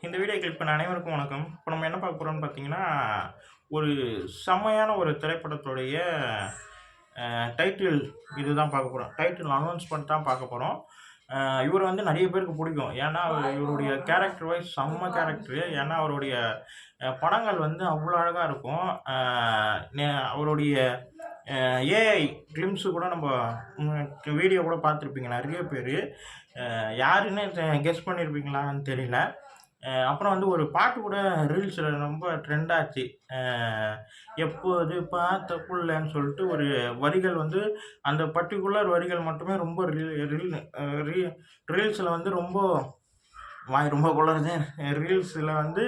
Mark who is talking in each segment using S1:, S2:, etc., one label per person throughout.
S1: இந்த video click பண்ண அனைவருக்கும் வணக்கம். இப்போ நம்ம என்ன பார்க்க போறோம்னு பார்த்தீங்கன்னா, ஒரு செம்மையான ஒரு திரைப்படத்துடைய டைட்டில் இதுதான் பார்க்க போறோம். டைட்டில் அனௌன்ஸ்மென்ட் தான் பார்க்க போறோம். இவர் வந்து நெறைய பேருக்கு பிடிக்கும். ஏன்னா, இவருடைய கேரக்டர் வைஸ் செம்ம கேரக்டரு. ஏன்னா, அவருடைய படங்கள் வந்து அவ்வளோ அழகா இருக்கும். அவருடைய ஏஐ கிளிம்ஸு கூட நம்ம வீடியோ கூட பார்த்துருப்பீங்க நெறைய பேரு. யாருன்னு கெஸ் பண்ணியிருப்பீங்களான்னு தெரியல. அப்புறம் வந்து ஒரு பாட்டு கூட ரீல்ஸில் ரொம்ப ட்ரெண்ட் ஆச்சு. எப்போது பார்த்த புள்ளன்னு சொல்லிட்டு ஒரு வரிகள் வந்து அந்த பர்ட்டிகுலர் வரிகள் மட்டுமே ரொம்ப ரீல்ஸில் வந்து ரொம்ப வாய் ரொம்ப குளறுது. ரீல்ஸில் வந்து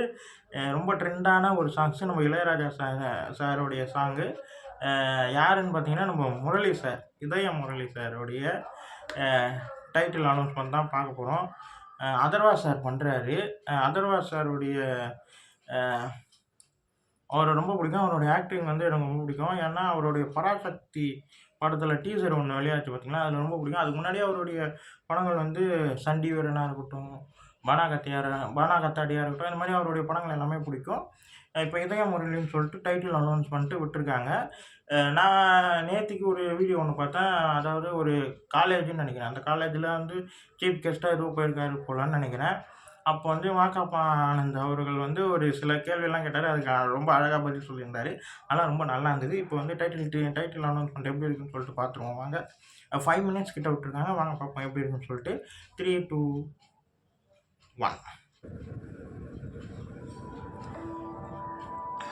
S1: ரொம்ப ட்ரெண்டான ஒரு சாங்ஸு நம்ம இளையராஜா சாருடைய சாங்கு. யாருன்னு பார்த்தீங்கன்னா, நம்ம முரளி சார், இதயம் முரளி சாருடைய டைட்டில் அனௌன்ஸ்மெண்ட் தான் பார்க்க போகிறோம். அதர்வா சார் பண்ணுறாரு. அதர்வா சாருடைய அவரை ரொம்ப பிடிக்கும். அவருடைய ஆக்டிங் வந்து எனக்கு ரொம்ப பிடிக்கும். ஏன்னா, அவருடைய பராசக்தி படத்தில் டீசர் ஒன்று வெளியாச்சு பார்த்தீங்களா, அது ரொம்ப பிடிக்கும். அதுக்கு முன்னாடியே அவருடைய படங்கள் வந்து சண்டி வீரனாக இருக்கட்டும், பானா கத்தாடியாக இருக்கட்டும், இந்த மாதிரி அவருடைய படங்கள் எல்லாமே பிடிக்கும். இப்போ இதயம் முரளின்னு சொல்லிட்டு டைட்டில் அனௌன்ஸ் பண்ணிட்டு விட்டுருக்காங்க. நான் நேத்திக்கு ஒரு வீடியோ ஒன்று பார்த்தேன். அதாவது ஒரு காலேஜுன்னு நினைக்கிறேன். அந்த காலேஜில் வந்து சீஃப் கெஸ்ட்டாக ஏதோ போயிருக்காரு போலான்னு நினைக்கிறேன். அப்போ வந்து வாகாப்பா ஆனந்த் அவர்கள் வந்து ஒரு சில கேள்வியெல்லாம் கேட்டார். அதுக்கு ரொம்ப அழகாக பதில் சொல்லியிருந்தார். அதெல்லாம் ரொம்ப நல்லா இருந்தது. இப்போ வந்து டைட்டில் அனௌன்ஸ்மெண்ட் எப்படி இருக்குன்னு சொல்லிட்டு பார்த்துருவோம் வாங்க. 5 மினிட்ஸ் கிட்ட விட்டுருக்காங்க. வாங்க பார்ப்போம் எப்படி இருக்குன்னு சொல்லிட்டு. 3, 2, 1.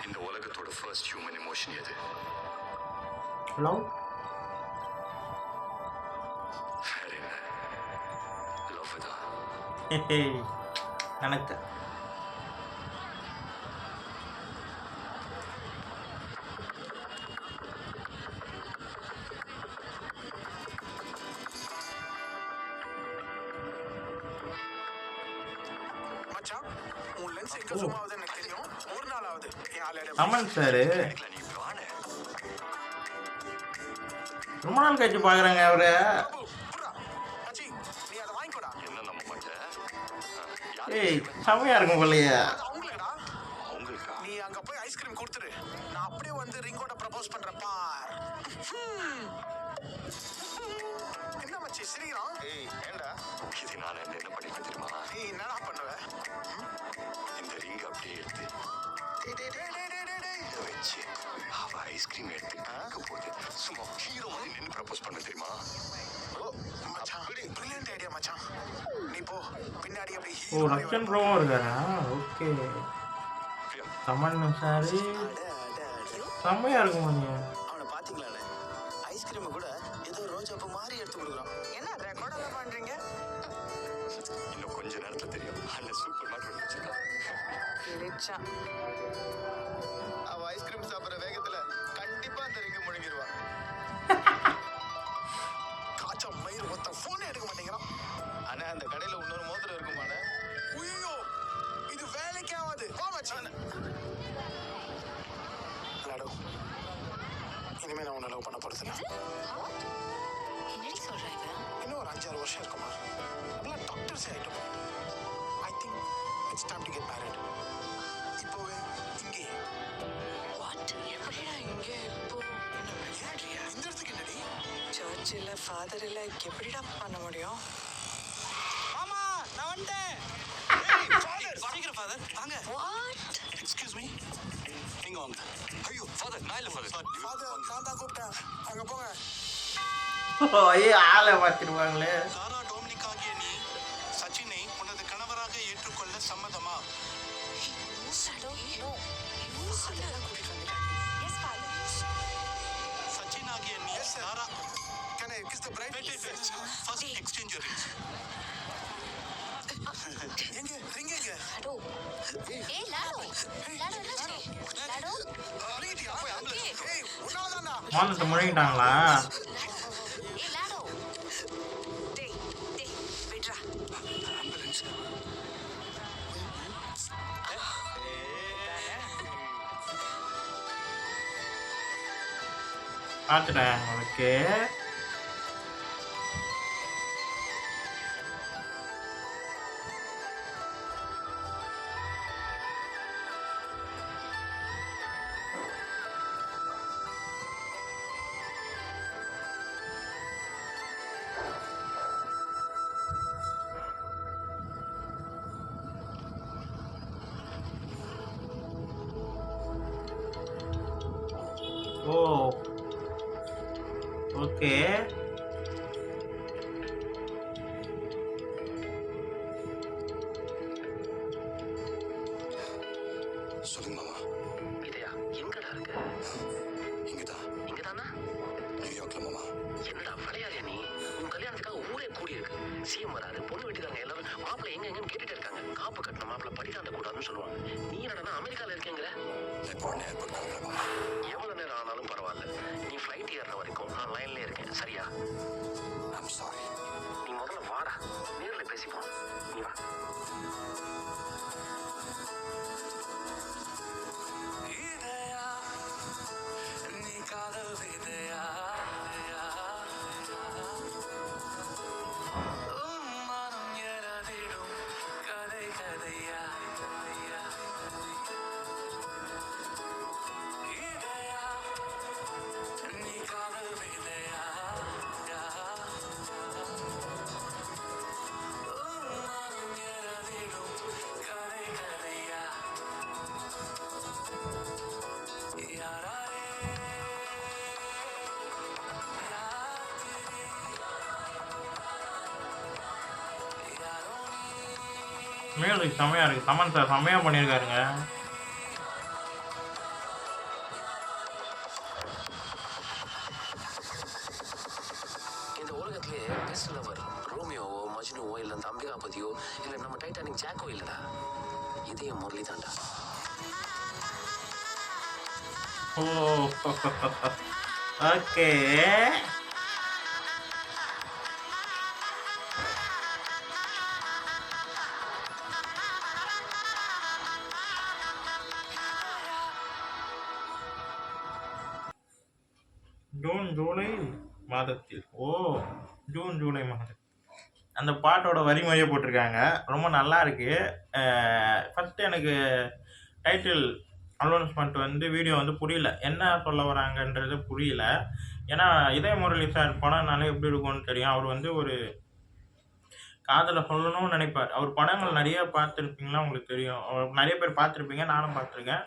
S2: இந்த உலகத்தோட ஃபர்ஸ்ட் ஹியூமன் எமோஷன் எது?
S1: லவ்.
S2: வேற என்ன? லவ் தான்.
S1: நினைத்தேன்.
S3: மச்சான், உன் லென்ஸ் எங்க zoom ஆகுதுன்னு எனக்கு தெரியும். ஒரு நாள் ஆகுது. என் ஆளோட
S1: அமன் சார்
S2: நீ வாணே.
S1: ரொம்ப நாள் கழிச்சு பார்க்குறேங்க அவரை.
S3: புறா. மச்சி, நீ அதை வாங்கிக்கோடா.
S2: என்ன நம்ப மாட்டேன்?
S1: ஏய், செம்மையா இருக்கும் போலயே.
S3: அது அவங்களுக்குடா.
S2: அவங்களுக்கா?
S3: நீ அங்க போய் ஐஸ்கிரீம் கொடுத்துரு. நான் அப்படியே வந்து ரிங்கோட ப்ரப்போஸ் பண்றேன் பார். என்ன மச்சி சிரிக்கிறான்? ஏய், ஏண்டா?
S2: இது நான் என்ன பண்ணிட்டு தெரியுமா?
S3: நீ என்னடா பண்ணுவ?
S2: இந்த ரிங் அப்படியே எடுத்து
S3: டேய் டேய் டேய் டேய் டேய் டேய்.
S2: இதை வச்சு அவ ஐஸ்கிரீம் எடுத்து போது சும்மா ஹீரோ மாதிரி நின்று ப்ரப்போஸ் பண்ண தெரியுமா?
S3: ஓ, மச்சான், பிரில்லியன்ட் ஐடியா மச்சான். நீ போ, பின்னாடி அப்படியே
S1: ஓ,
S3: ஹீரோ
S1: ரக்ஷன் ப்ரோவும் இருக்காரா? ஓகே. தமன் சார் செம்மையா இருக்கும் நீங்க.
S3: அவனை பாத்தீங்களாண்ணே? ஐஸ்கிரீம் கூட ஏதோ ரோஜா பூ மாதிரி எடுத்து கொடுக்குறான். என்ன ரெக்கார்ட் எல்லாம் பண்றீங்க?
S2: இன்னும் கொஞ்ச நேரத்துல தெரியும். அந்த சூப்பர் மார்க்கெட் வச்சிருக்கான்.
S3: அவ ஐஸ்கிரீம் சாப்பிடுற வேகத்துல கண்டிப்பா அந்த ரிங்க முழுங்கிடுவா. காச்சா மயிர் ஒத்த போனே எடுக்க மாட்டேங்கிறான். ஆனா அந்த கடையில இன்னொரு மோதிரம் இருக்குமாண்ணே? ஐயோ, இது வேலைக்கே ஆகாது. வா மச்சான். லாடோ, இனிமே நான் உன்னை லவ் பண்ண போறதில்ல.
S4: என்னடி சொல்றீங்க?
S3: இன்னும் ஒரு 5-6 வருஷம் இருக்குமா? நம்மளாம் டாக்டர்ஸ் ஆயிட்டோம். I think it's time to get married. இப்போவே இங்கே.
S4: வாட்? எப்படிடா இங்க இப்போ?
S3: ஏன்டியா இந்த இடத்துக்கு என்னடி?
S4: சர்ச் இல்ல, ஃபாதர் இல்ல, எப்படிடா பண்ண முடியும்?
S3: மாமா, நான் வந்துட்டேன். ஃபாதர், சீக்கிரம் ஃபாதர் வாங்க.
S4: வாட்?
S3: எக்ஸ்கியூஸ் மீ, நீங்க வாங்க.
S2: ஐயோ ஃபாதர், நான் இல்ல ஃபாதர்.
S3: ஃபாதர், நான் தான் கூப்பிட்டேன். அங்க போங்க.
S1: ஐயோ, ஆளை பார்த்துருவாங்களே.
S3: லாரா டொமினிக் ஆகிய நீ சச்சினை உனது கணவராக ஏற்றுக்கொள்ள சம்மதமா? சச்சின் ஆகிய நீ Laura can I kiss the bride? First exchange your rings. எங்க ரிங் எங்க?
S4: லாடோ. ஏய் லாடோ. லாடோ என்னாச்சு? லாடோ.
S3: ரிங்கிட்டியா? போய் ஆம்புலன்ஸ். ஏய், உன்னாலதான்டா.
S1: மானத்தை முழுங்கிட்டாங்களா?
S4: ஏய் லாடோ. டேய் டேய் விட்றா.
S3: ஆம்புலன்ஸ்.
S1: பார்த்துட்டேன். ஓகே. ஓ! ஓகே.
S2: சொல்லுங்க மாமா.
S5: இதயா எங்கடா இருக்க?
S2: இங்கதான்.
S5: இங்கதானா?
S2: நியூயார்க்ல மாமா.
S5: என்னடா விளையாடியா நீ? உன் கல்யாணத்துக்காக ஊரே கூடி இருக்கு. சிஎம் வராரு, பொண்ணு வெட்டிக்காங்க, எல்லாரும் மாப்பிள்ளை எங்கன்னு கேட்டுட்டு இருக்காங்க. காப்பு கட்டின மாப்பிள்ளை படி தாண்ட கூடாதுன்னு சொல்லுவாங்க. நீ என்னடா அமெரிக்கால இருக்கேங்கிற?
S2: ஏர்போர்ட் கிளம்புறேன் மாமா.
S5: எவ்வளவு நேரம் ஆனாலும் பரவாயில்ல. நீ ஃபிளைட் ஏறுற வரைக்கும் நான் லைன்ல இருக்கேன். சரியா?
S2: I'm sorry.
S5: நீ முதல்ல வாடா, நேர்ல பேசிப்போம். நீ வா.
S1: மியூசிக் செம்மையா இருக்கு. தமன் சார் செம்மையா பண்ணியிருக்காருங்க.
S5: இந்த உலகத்திலே பெஸ்ட் லவர் ரோமியோவோ மஜ்னுவோ இல்ல அந்த அம்பிகாபதியோ இல்ல நம்ம டைட்டானிக் ஜாக்கோ இல்லடா. இதே முரளி தாண்டா.
S1: ஓ! ஓகே. ஜூன், ஜூலை மாதத்தில். ஓ! ஜூன், ஜூலை மாதம். அந்த பாட்டோட வரி மாரியே போட்டிருக்காங்க. ரொம்ப நல்லா இருக்கு. ஃபர்ஸ்ட்டு எனக்கு டைட்டில் அனௌன்ஸ்மெண்ட் வந்து வீடியோ வந்து புரியல. என்ன சொல்ல வராங்கன்றது புரியல. ஏன்னா, இதய முரளி சார் படம்னாலே எப்படி இருக்கும்னு தெரியும். அவர் வந்து ஒரு காதல சொல்லணும்னு நினைப்பார். அவர் படங்கள் நெறைய பார்த்துருப்பீங்களா உங்களுக்கு தெரியும். நெறைய பேர் பார்த்துருப்பீங்க. நானும் பார்த்துருக்கேன்.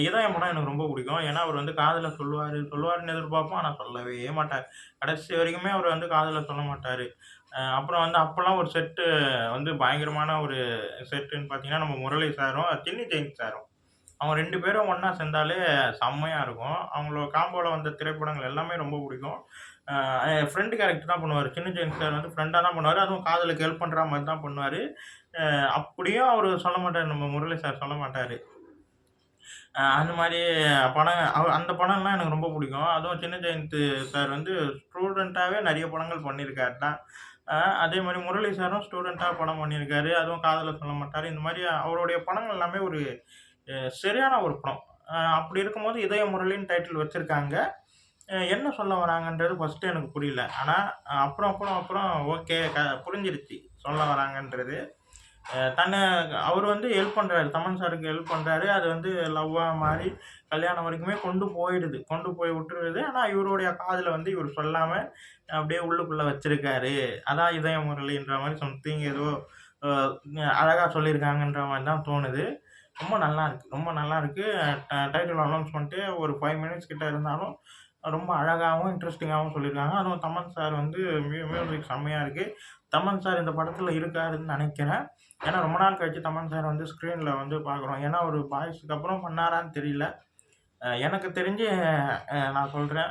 S1: இதயம் படம் எனக்கு ரொம்ப பிடிக்கும். ஏன்னா, அவர் வந்து காதல சொல்லுவாருன்னு எதிர்பார்ப்போம். ஆனா சொல்லவே மாட்டார். கடைசி வரைக்குமே அவர் வந்து காதல சொல்ல மாட்டாரு. அப்புறம் வந்து அப்பலாம் ஒரு செட்டு வந்து பயங்கரமான ஒரு செட்டுன்னு பார்த்தீங்கன்னா, நம்ம முரளி சாரும், சின்னி ஜெயின் சாரும். அவங்க 2 பேரும் ஒண்ணா சேர்ந்தாலே செம்மையா இருக்கும். அவங்களோட காம்போல வந்த திரைப்படங்கள் எல்லாமே ரொம்ப பிடிக்கும். ஃப்ரெண்ட் கேரக்டர் தான் பண்ணுவாரு. சின்ன ஜெயின் சார் வந்து ஃப்ரெண்டா தான் பண்ணுவாரு. அதுவும் காதலுக்கு ஹெல்ப் பண்ற மாரி தான் பண்ணுவாரு. அப்படியும் அவரு சொல்ல மாட்டாரு. நம்ம முரளி சார் சொல்ல மாட்டாரு. அந்த மாரி படம் அந்த படம்லாம் எனக்கு ரொம்ப பிடிக்கும். அதுவும் சின்ன ஜெயந்த் சார் வந்து ஸ்டூடெண்ட்டாவே நெறைய படங்கள் பண்ணியிருக்காரு தான். அதே மாரி முரளி சாரும் ஸ்டூடெண்ட்டா படம் பண்ணியிருக்காரு. அதுவும் காதல சொல்ல மாட்டாரு. இந்த மாரி அவருடைய படங்கள் எல்லாமே ஒரு சரியான ஒரு படம். அப்படி இருக்கும்போது இதய முரளின்னு டைட்டில் வச்சிருக்காங்க. என்ன சொல்ல வராங்கன்றது ஃபர்ஸ்ட்டு எனக்கு புரியல. ஆனா அப்புறம் ஓகே புரிஞ்சிருச்சு சொல்ல வராங்கன்றது. தன்னை அவர் வந்து ஹெல்ப் பண்றாரு. தமன் சாருக்கு ஹெல்ப் பண்றாரு. அது வந்து லவ்வா மாறி கல்யாணம் வரைக்குமே கொண்டு போயிடுது. கொண்டு போய் விட்டுருது. ஆனா இவருடைய காதுல வந்து இவரு சொல்லாம அப்படியே உள்ளுக்குள்ள வச்சிருக்காரு. அதான் இதய முரளின்ற மாரி சம்திங் ஏதோ அ அழகா சொல்லியிருக்காங்கன்ற மாரி தான் தோணுது. ரொம்ப நல்லாருக்கு. ரொம்ப நல்லாருக்கு. டைட்டில் அனௌன்ஸ்மெண்ட்டே ஒரு 5 மினிட்ஸ் கிட்ட இருந்தாலும் ரொம்ப அழகாவும், இன்ட்ரஸ்டிங்காவும் சொல்லியிருக்காங்க. அதுவும் தமன் சார் வந்து மியூசிக் செம்மையா இருக்கு. தமன் சார் இந்த படத்துல இருக்காருன்னு நெனைக்கிறேன். ஏன்னா ரொம்ப நாள் கழிச்சு தமன் சார் வந்து ஸ்க்ரீன்ல வந்து பார்க்குறோம். ஏன்னா ஒரு பாய்ஸ்க்கு அப்புறம் பண்ணாரான்னு தெரியல. எனக்கு தெரிஞ்சு நான் சொல்றேன்.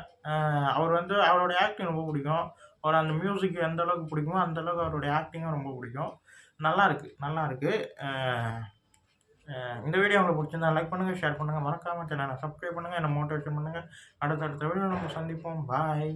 S1: அவர் வந்து அவருடைய ஆக்டிங் ரொம்ப பிடிக்கும். அவர் அந்த மியூசிக் எந்த அளவுக்கு பிடிக்குமோ, அந்த அளவுக்கு அவருடைய ஆக்டிங்கும் ரொம்ப பிடிக்கும். நல்லாருக்கு, நல்லாருக்கு. அ இந்த வீடியோ உங்களுக்கு பிடிச்சிருந்தா லைக் பண்ணுங்க, ஷேர் பண்ணுங்க. மறக்காம சேனலை சப்ஸ்கிரைப் பண்ணுங்க. என்ன மோட்டிவேஷன் பண்ணுங்க. அடுத்தடுத்த வீடியோல நம்ம சந்திப்போம். பாய்.